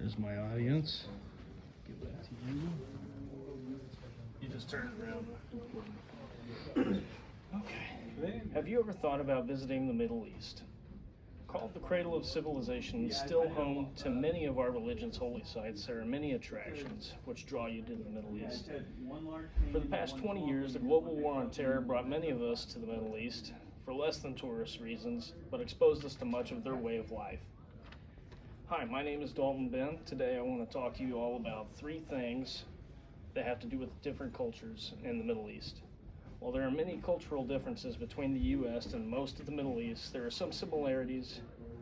There's my audience. Give that to you. You just turn it around. Okay. Have you ever thought about visiting the Middle East? Called the cradle of civilization, still home to many of our religion's holy sites, there are many attractions which draw you to the Middle East. For the past 20 years, the global war on terror brought many of us to the Middle East for less than tourist reasons, but exposed us to much of their way of life. Hi, my name is Dalton Ben. Today I want to talk to you all about 3 things that have to do with different cultures in the Middle East. While there are many cultural differences between the U.S. and most of the Middle East, there are some similarities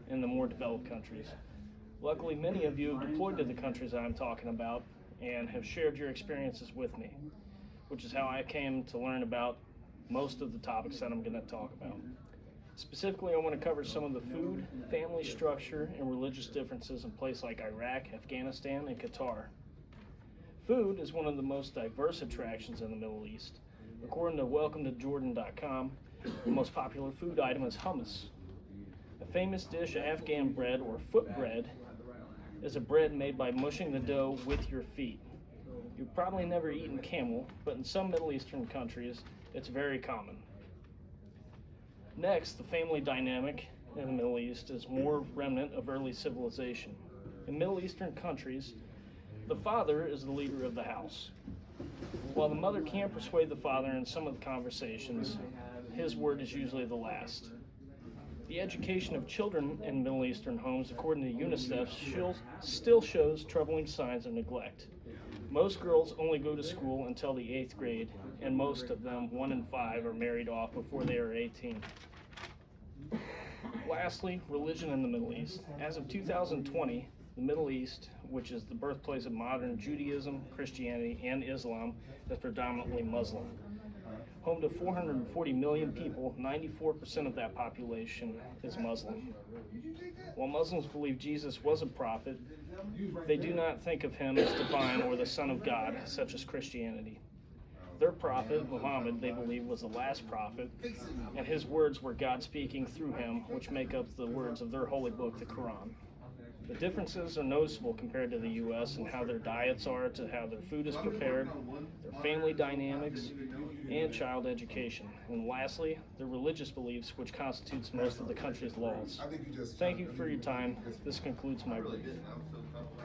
in the more developed countries. Luckily, many of you have deployed to the countries I'm talking about and have shared your experiences with me, which is how I came to learn about most of the topics that I'm going to talk about. Specifically, I want to cover some of the food, family structure, and religious differences in places like Iraq, Afghanistan, and Qatar. Food is one of the most diverse attractions in the Middle East. According to WelcomeToJordan.com, the most popular food item is hummus. A famous dish, Afghan bread or foot bread, is a bread made by mushing the dough with your feet. You've probably never eaten camel, but in some Middle Eastern countries, it's very common. Next, the family dynamic in the Middle East is more remnant of early civilization. In Middle Eastern countries, the father is the leader of the house. While the mother can persuade the father in some of the conversations, his word is usually the last. The education of children in Middle Eastern homes, according to UNICEF, still shows troubling signs of neglect. Most girls only go to school until the 8th grade, and most of them, 1 in 5, are married off before they are 18. Lastly, religion in the Middle East. As of 2020, the Middle East, which is the birthplace of modern Judaism, Christianity, and Islam, is predominantly Muslim. Home to 440 million people, 94% of that population is Muslim. While Muslims believe Jesus was a prophet, they do not think of him as divine or the Son of God, such as Christianity. Their prophet, Muhammad, they believe was the last prophet, and his words were God speaking through him, which make up the words of their holy book, the Quran. The differences are noticeable compared to the U.S. in how their diets are, to how their food is prepared, their family dynamics, and child education. And lastly, their religious beliefs, which constitutes most of the country's laws. Thank you for your time. This concludes my brief.